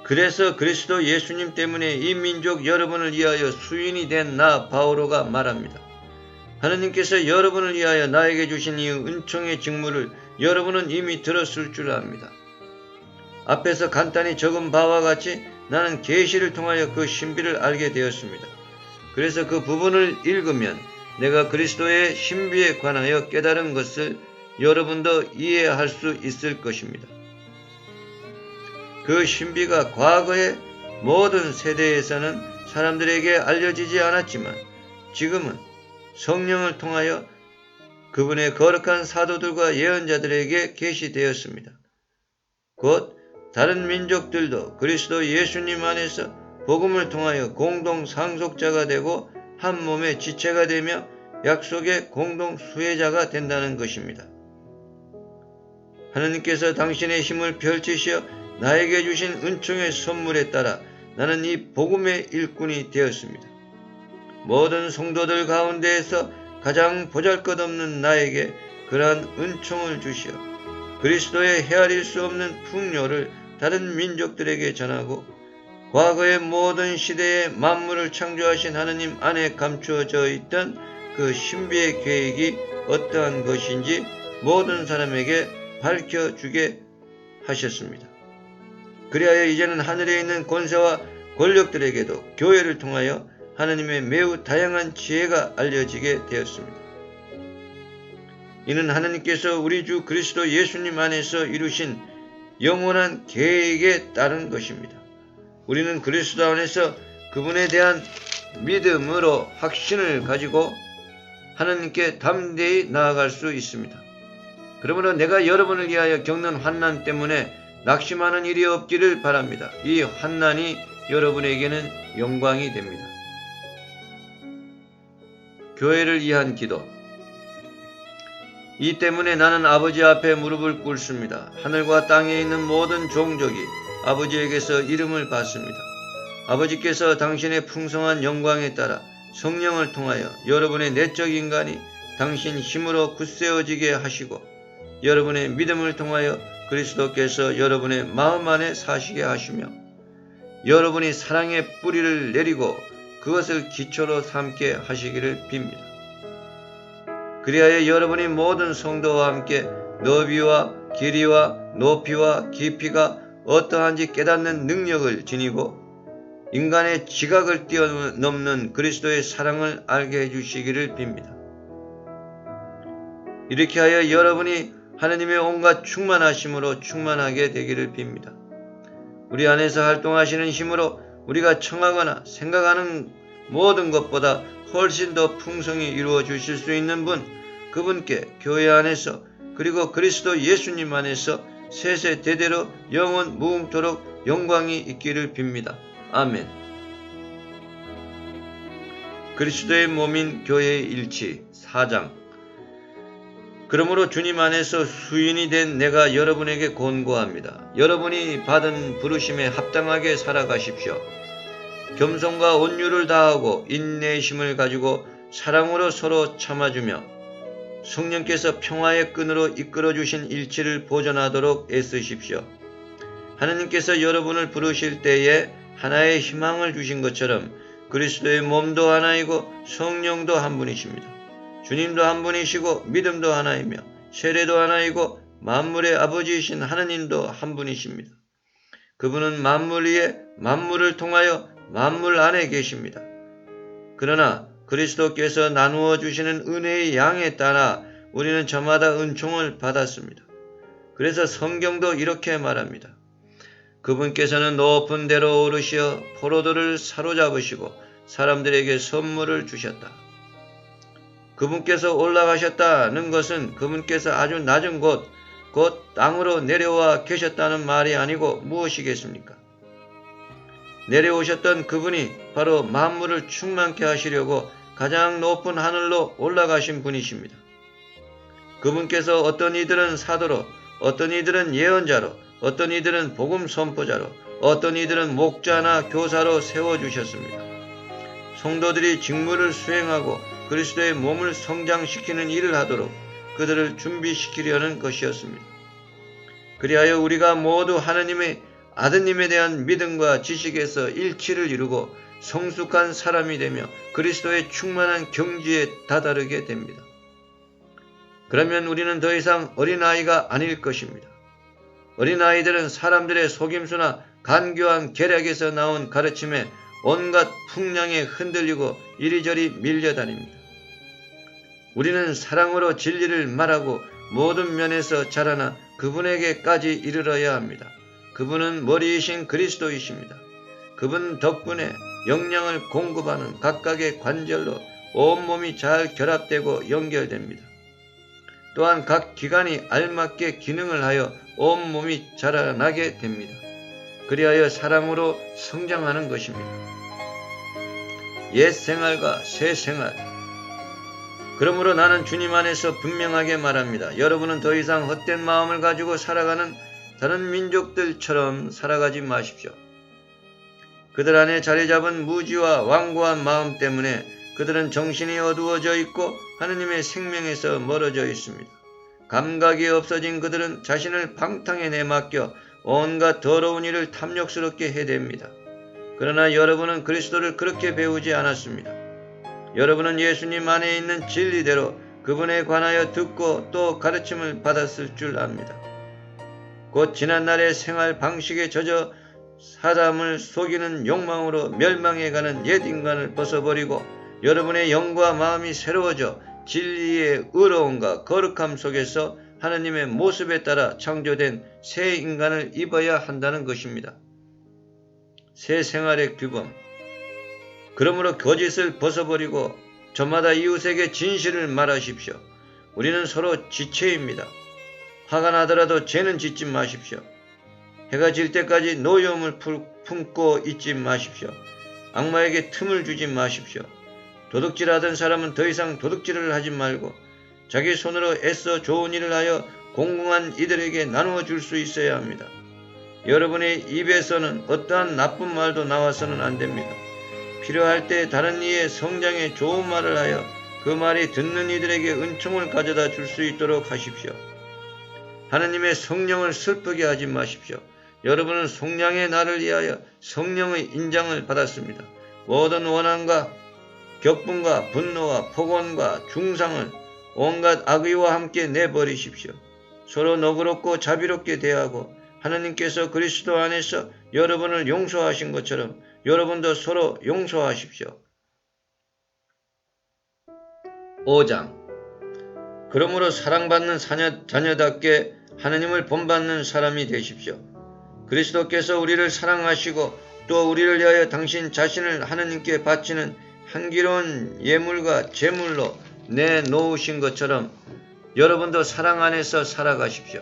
그래서 그리스도 예수님 때문에 이 민족 여러분을 위하여 수인이 된 나 바오로가 말합니다. 하느님께서 여러분을 위하여 나에게 주신 이 은총의 직무를 여러분은 이미 들었을 줄 압니다. 앞에서 간단히 적은 바와 같이 나는 계시를 통하여 그 신비를 알게 되었습니다. 그래서 그 부분을 읽으면 내가 그리스도의 신비에 관하여 깨달은 것을 여러분도 이해할 수 있을 것입니다. 그 신비가 과거의 모든 세대에서는 사람들에게 알려지지 않았지만 지금은 성령을 통하여 그분의 거룩한 사도들과 예언자들에게 계시되었습니다. 곧 다른 민족들도 그리스도 예수님 안에서 복음을 통하여 공동 상속자가 되고 한 몸의 지체가 되며 약속의 공동 수혜자가 된다는 것입니다. 하나님께서 당신의 힘을 펼치시어 나에게 주신 은총의 선물에 따라 나는 이 복음의 일꾼이 되었습니다. 모든 성도들 가운데에서 가장 보잘것없는 나에게 그러한 은총을 주시어 그리스도의 헤아릴 수 없는 풍요를 다른 민족들에게 전하고 과거의 모든 시대에 만물을 창조하신 하느님 안에 감추어져 있던 그 신비의 계획이 어떠한 것인지 모든 사람에게 밝혀주게 하셨습니다. 그리하여 이제는 하늘에 있는 권세와 권력들에게도 교회를 통하여 하나님의 매우 다양한 지혜가 알려지게 되었습니다. 이는 하나님께서 우리 주 그리스도 예수님 안에서 이루신 영원한 계획에 따른 것입니다. 우리는 그리스도 안에서 그분에 대한 믿음으로 확신을 가지고 하나님께 담대히 나아갈 수 있습니다. 그러므로 내가 여러분을 위하여 겪는 환난 때문에 낙심하는 일이 없기를 바랍니다. 이 환난이 여러분에게는 영광이 됩니다. 교회를 위한 기도. 이 때문에 나는 아버지 앞에 무릎을 꿇습니다. 하늘과 땅에 있는 모든 종족이 아버지에게서 이름을 받습니다. 아버지께서 당신의 풍성한 영광에 따라 성령을 통하여 여러분의 내적 인간이 당신 힘으로 굳세어지게 하시고 여러분의 믿음을 통하여 그리스도께서 여러분의 마음 안에 사시게 하시며 여러분이 사랑의 뿌리를 내리고 그것을 기초로 삼게 하시기를 빕니다. 그리하여 여러분이 모든 성도와 함께 너비와 길이와 높이와 깊이가 어떠한지 깨닫는 능력을 지니고 인간의 지각을 뛰어넘는 그리스도의 사랑을 알게 해주시기를 빕니다. 이렇게 하여 여러분이 하나님의 온갖 충만하심으로 충만하게 되기를 빕니다. 우리 안에서 활동하시는 힘으로 우리가 청하거나 생각하는 모든 것보다 훨씬 더 풍성히 이루어 주실 수 있는 분, 그분께 교회 안에서 그리고 그리스도 예수님 안에서 세세대대로 영원 무궁토록 영광이 있기를 빕니다. 아멘. 그리스도의 몸인 교회의 일치 4장. 그러므로 주님 안에서 수인이 된 내가 여러분에게 권고합니다. 여러분이 받은 부르심에 합당하게 살아가십시오. 겸손과 온유를 다하고 인내심을 가지고 사랑으로 서로 참아주며 성령께서 평화의 끈으로 이끌어주신 일치를 보존하도록 애쓰십시오. 하나님께서 여러분을 부르실 때에 하나의 희망을 주신 것처럼 그리스도의 몸도 하나이고 성령도 한 분이십니다. 주님도 한 분이시고 믿음도 하나이며 세례도 하나이고 만물의 아버지이신 하나님도 한 분이십니다. 그분은 만물 위에 만물을 통하여 만물 안에 계십니다. 그러나 그리스도께서 나누어 주시는 은혜의 양에 따라 우리는 저마다 은총을 받았습니다. 그래서 성경도 이렇게 말합니다. 그분께서는 높은 데로 오르시어 포로들을 사로잡으시고 사람들에게 선물을 주셨다. 그분께서 올라가셨다는 것은 그분께서 아주 낮은 곳, 곧 땅으로 내려와 계셨다는 말이 아니고 무엇이겠습니까? 내려오셨던 그분이 바로 만물을 충만케 하시려고 가장 높은 하늘로 올라가신 분이십니다. 그분께서 어떤 이들은 사도로, 어떤 이들은 예언자로, 어떤 이들은 복음 선포자로, 어떤 이들은 목자나 교사로 세워주셨습니다. 성도들이 직무를 수행하고 그리스도의 몸을 성장시키는 일을 하도록 그들을 준비시키려는 것이었습니다. 그리하여 우리가 모두 하나님의 아드님에 대한 믿음과 지식에서 일치를 이루고 성숙한 사람이 되며 그리스도의 충만한 경지에 다다르게 됩니다. 그러면 우리는 더 이상 어린아이가 아닐 것입니다. 어린아이들은 사람들의 속임수나 간교한 계략에서 나온 가르침에 온갖 풍랑에 흔들리고 이리저리 밀려다닙니다. 우리는 사랑으로 진리를 말하고 모든 면에서 자라나 그분에게까지 이르러야 합니다. 그분은 머리이신 그리스도이십니다. 그분 덕분에 영양을 공급하는 각각의 관절로 온몸이 잘 결합되고 연결됩니다. 또한 각 기관이 알맞게 기능을 하여 온몸이 자라나게 됩니다. 그리하여 사람으로 성장하는 것입니다. 옛 생활과 새 생활. 그러므로 나는 주님 안에서 분명하게 말합니다. 여러분은 더 이상 헛된 마음을 가지고 살아가는 다른 민족들처럼 살아가지 마십시오. 그들 안에 자리 잡은 무지와 완고한 마음 때문에 그들은 정신이 어두워져 있고 하느님의 생명에서 멀어져 있습니다. 감각이 없어진 그들은 자신을 방탕에 내맡겨 온갖 더러운 일을 탐욕스럽게 해댑니다. 그러나 여러분은 그리스도를 그렇게 배우지 않았습니다. 여러분은 예수님 안에 있는 진리대로 그분에 관하여 듣고 또 가르침을 받았을 줄 압니다. 곧 지난날의 생활 방식에 젖어 사람을 속이는 욕망으로 멸망해가는 옛 인간을 벗어버리고 여러분의 영과 마음이 새로워져 진리의 의로움과 거룩함 속에서 하느님의 모습에 따라 창조된 새 인간을 입어야 한다는 것입니다. 새 생활의 규범. 그러므로 거짓을 벗어버리고 저마다 이웃에게 진실을 말하십시오. 우리는 서로 지체입니다. 화가 나더라도 죄는 짓지 마십시오. 해가 질 때까지 노여움을 품고 있지 마십시오. 악마에게 틈을 주지 마십시오. 도둑질하던 사람은 더 이상 도둑질을 하지 말고 자기 손으로 애써 좋은 일을 하여 공공한 이들에게 나누어 줄 수 있어야 합니다. 여러분의 입에서는 어떠한 나쁜 말도 나와서는 안 됩니다. 필요할 때 다른 이의 성장에 좋은 말을 하여 그 말이 듣는 이들에게 은총을 가져다 줄 수 있도록 하십시오. 하느님의 성령을 슬프게 하지 마십시오. 여러분은 속량의 날을 위하여 성령의 인장을 받았습니다. 모든 원한과 격분과 분노와 폭언과 중상을 온갖 악의와 함께 내버리십시오. 서로 너그럽고 자비롭게 대하고 하느님께서 그리스도 안에서 여러분을 용서하신 것처럼 여러분도 서로 용서하십시오. 5장. 그러므로 사랑받는 자녀답게 하느님을 본받는 사람이 되십시오. 그리스도께서 우리를 사랑하시고 또 우리를 위하여 당신 자신을 하느님께 바치는 향기로운 예물과 제물로 내놓으신 것처럼 여러분도 사랑 안에서 살아가십시오.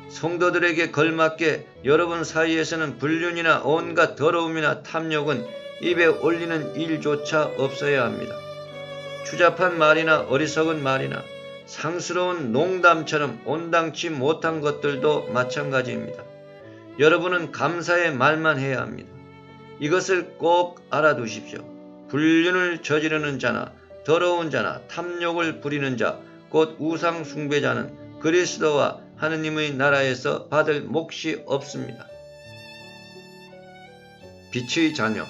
성도들에게 걸맞게 여러분 사이에서는 불륜이나 온갖 더러움이나 탐욕은 입에 올리는 일조차 없어야 합니다. 추잡한 말이나 어리석은 말이나 상스러운 농담처럼 온당치 못한 것들도 마찬가지입니다. 여러분은 감사의 말만 해야 합니다. 이것을 꼭 알아두십시오. 불륜을 저지르는 자나 더러운 자나 탐욕을 부리는 자, 곧 우상 숭배자는 그리스도와 하느님의 나라에서 받을 몫이 없습니다. 빛의 자녀.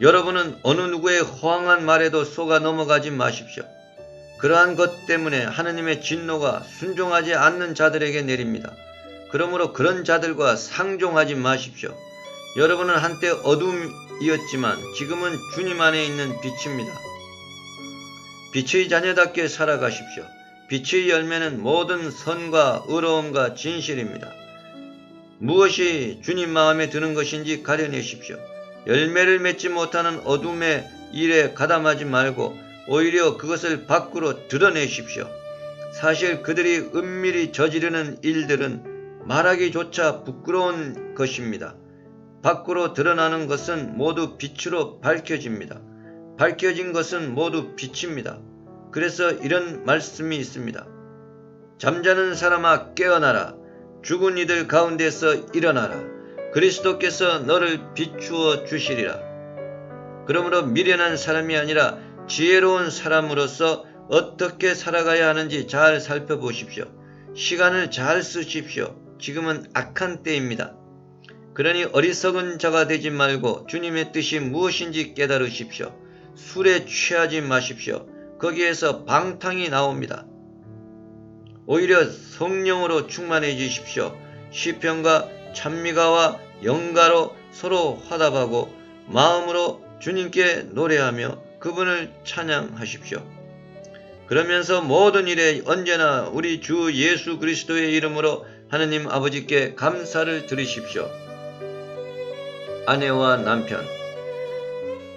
여러분은 어느 누구의 허황한 말에도 속아 넘어가지 마십시오. 그러한 것 때문에 하느님의 진노가 순종하지 않는 자들에게 내립니다. 그러므로 그런 자들과 상종하지 마십시오. 여러분은 한때 어둠이었지만 지금은 주님 안에 있는 빛입니다. 빛의 자녀답게 살아가십시오. 빛의 열매는 모든 선과 의로움과 진실입니다. 무엇이 주님 마음에 드는 것인지 가려내십시오. 열매를 맺지 못하는 어둠의 일에 가담하지 말고 오히려 그것을 밖으로 드러내십시오. 사실 그들이 은밀히 저지르는 일들은 말하기조차 부끄러운 것입니다. 밖으로 드러나는 것은 모두 빛으로 밝혀집니다. 밝혀진 것은 모두 빛입니다. 그래서 이런 말씀이 있습니다. 잠자는 사람아 깨어나라. 죽은 이들 가운데서 일어나라. 그리스도께서 너를 비추어 주시리라. 그러므로 미련한 사람이 아니라 지혜로운 사람으로서 어떻게 살아가야 하는지 잘 살펴보십시오. 시간을 잘 쓰십시오. 지금은 악한 때입니다. 그러니 어리석은 자가 되지 말고 주님의 뜻이 무엇인지 깨달으십시오. 술에 취하지 마십시오. 거기에서 방탕이 나옵니다. 오히려 성령으로 충만해지십시오. 시편과 찬미가와 영가로 서로 화답하고 마음으로 주님께 노래하며 그분을 찬양하십시오. 그러면서 모든 일에 언제나 우리 주 예수 그리스도의 이름으로 하느님 아버지께 감사를 드리십시오. 아내와 남편,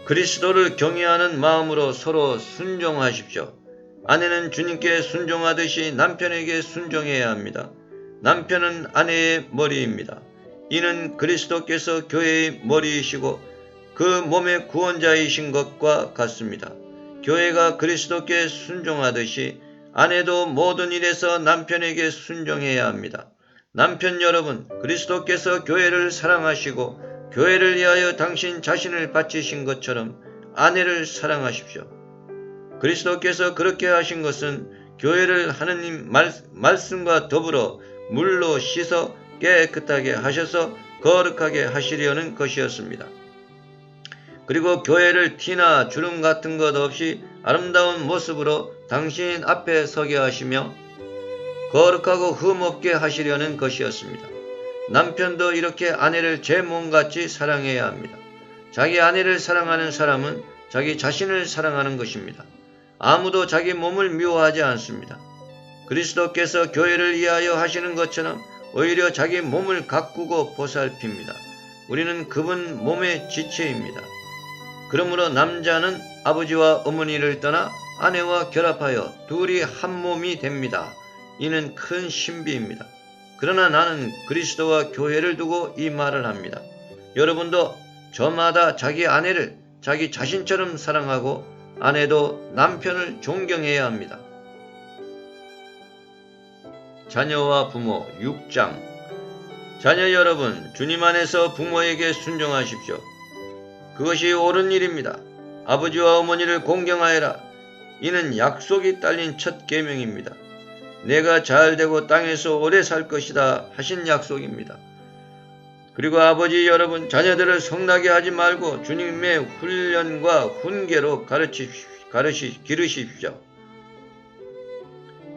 그리스도를 경외하는 마음으로 서로 순종하십시오. 아내는 주님께 순종하듯이 남편에게 순종해야 합니다. 남편은 아내의 머리입니다. 이는 그리스도께서 교회의 머리이시고 그 몸의 구원자이신 것과 같습니다. 교회가 그리스도께 순종하듯이 아내도 모든 일에서 남편에게 순종해야 합니다. 남편 여러분, 그리스도께서 교회를 사랑하시고 교회를 위하여 당신 자신을 바치신 것처럼 아내를 사랑하십시오. 그리스도께서 그렇게 하신 것은 교회를 하느님 말씀과 더불어 물로 씻어 깨끗하게 하셔서 거룩하게 하시려는 것이었습니다. 그리고 교회를 티나 주름 같은 것 없이 아름다운 모습으로 당신 앞에 서게 하시며 거룩하고 흠없게 하시려는 것이었습니다. 남편도 이렇게 아내를 제 몸같이 사랑해야 합니다. 자기 아내를 사랑하는 사람은 자기 자신을 사랑하는 것입니다. 아무도 자기 몸을 미워하지 않습니다. 그리스도께서 교회를 위하여 하시는 것처럼 오히려 자기 몸을 가꾸고 보살핍니다. 우리는 그분 몸의 지체입니다. 그러므로 남자는 아버지와 어머니를 떠나 아내와 결합하여 둘이 한 몸이 됩니다. 이는 큰 신비입니다. 그러나 나는 그리스도와 교회를 두고 이 말을 합니다. 여러분도 저마다 자기 아내를 자기 자신처럼 사랑하고 아내도 남편을 존경해야 합니다. 자녀와 부모 6장. 자녀 여러분, 주님 안에서 부모에게 순종하십시오. 그것이 옳은 일입니다. 아버지와 어머니를 공경하여라. 이는 약속이 딸린 첫 계명입니다. 내가 잘되고 땅에서 오래 살 것이다 하신 약속입니다. 그리고 아버지 여러분, 자녀들을 성나게 하지 말고 주님의 훈련과 훈계로 기르십시오.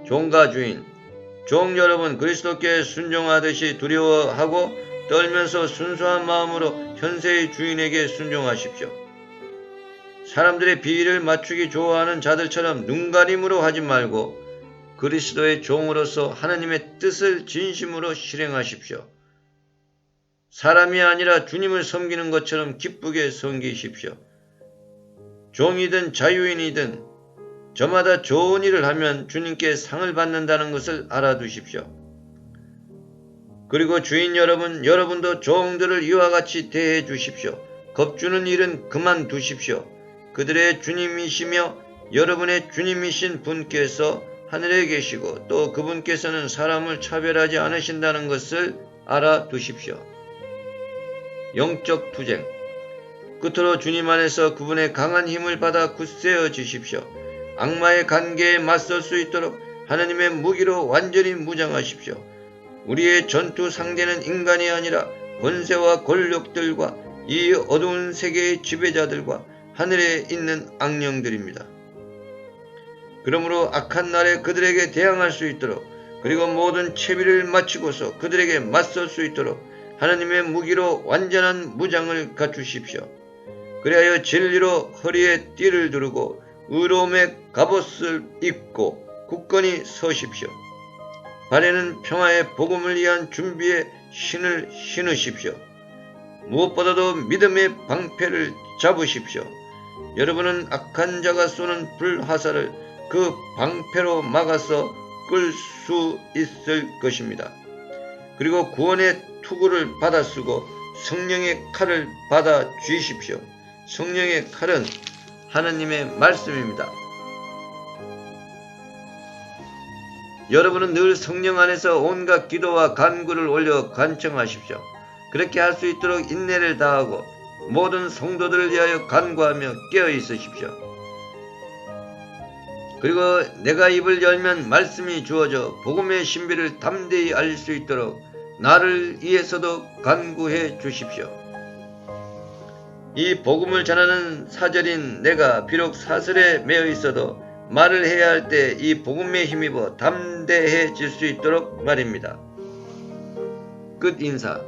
종과 주인, 종 여러분, 그리스도께 순종하듯이 두려워하고 떨면서 순수한 마음으로 현세의 주인에게 순종하십시오. 사람들의 비위를 맞추기 좋아하는 자들처럼 눈가림으로 하지 말고 그리스도의 종으로서 하나님의 뜻을 진심으로 실행하십시오. 사람이 아니라 주님을 섬기는 것처럼 기쁘게 섬기십시오. 종이든 자유인이든 저마다 좋은 일을 하면 주님께 상을 받는다는 것을 알아두십시오. 그리고 주인 여러분, 여러분도 종들을 이와 같이 대해 주십시오. 겁주는 일은 그만두십시오. 그들의 주님이시며 여러분의 주님이신 분께서 하늘에 계시고 또 그분께서는 사람을 차별하지 않으신다는 것을 알아두십시오. 영적 투쟁. 끝으로 주님 안에서 그분의 강한 힘을 받아 굳세어지십시오. 악마의 관계에 맞설 수 있도록 하나님의 무기로 완전히 무장하십시오. 우리의 전투 상대는 인간이 아니라 권세와 권력들과 이 어두운 세계의 지배자들과 하늘에 있는 악령들입니다. 그러므로 악한 날에 그들에게 대항할 수 있도록 그리고 모든 채비를 마치고서 그들에게 맞설 수 있도록 하나님의 무기로 완전한 무장을 갖추십시오. 그리하여 진리로 허리에 띠를 두르고 의로움의 갑옷을 입고 굳건히 서십시오. 발에는 평화의 복음을 위한 준비의 신을 신으십시오. 무엇보다도 믿음의 방패를 잡으십시오. 여러분은 악한 자가 쏘는 불화살을 그 방패로 막아서 끌 수 있을 것입니다. 그리고 구원의 투구를 받아 쓰고 성령의 칼을 받아 쥐십시오. 성령의 칼은 하나님의 말씀입니다. 여러분은 늘 성령 안에서 온갖 기도와 간구를 올려 간청하십시오. 그렇게 할 수 있도록 인내를 다하고 모든 성도들을 위하여 간구하며 깨어 있으십시오. 그리고 내가 입을 열면 말씀이 주어져 복음의 신비를 담대히 알릴 수 있도록 나를 위해서도 간구해 주십시오. 이 복음을 전하는 사절인 내가 비록 사슬에 매어 있어도 말을 해야 할 때 이 복음에 힘입어 담대해질 수 있도록 말입니다. 끝 인사.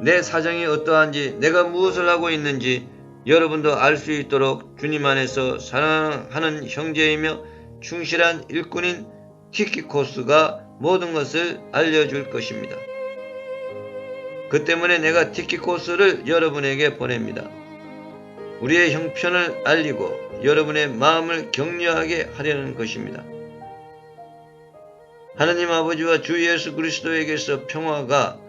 내 사정이 어떠한지 내가 무엇을 하고 있는지 여러분도 알 수 있도록 주님 안에서 사랑하는 형제이며 충실한 일꾼인 티키코스가 모든 것을 알려줄 것입니다. 그 때문에 내가 티키코스를 여러분에게 보냅니다. 우리의 형편을 알리고 여러분의 마음을 격려하게 하려는 것입니다. 하나님 아버지와 주 예수 그리스도에게서 평화가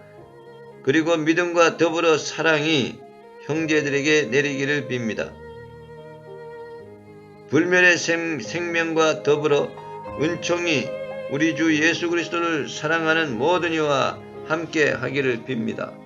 그리고 믿음과 더불어 사랑이 형제들에게 내리기를 빕니다. 불멸의 생명과 더불어 은총이 우리 주 예수 그리스도를 사랑하는 모든 이와 함께 하기를 빕니다.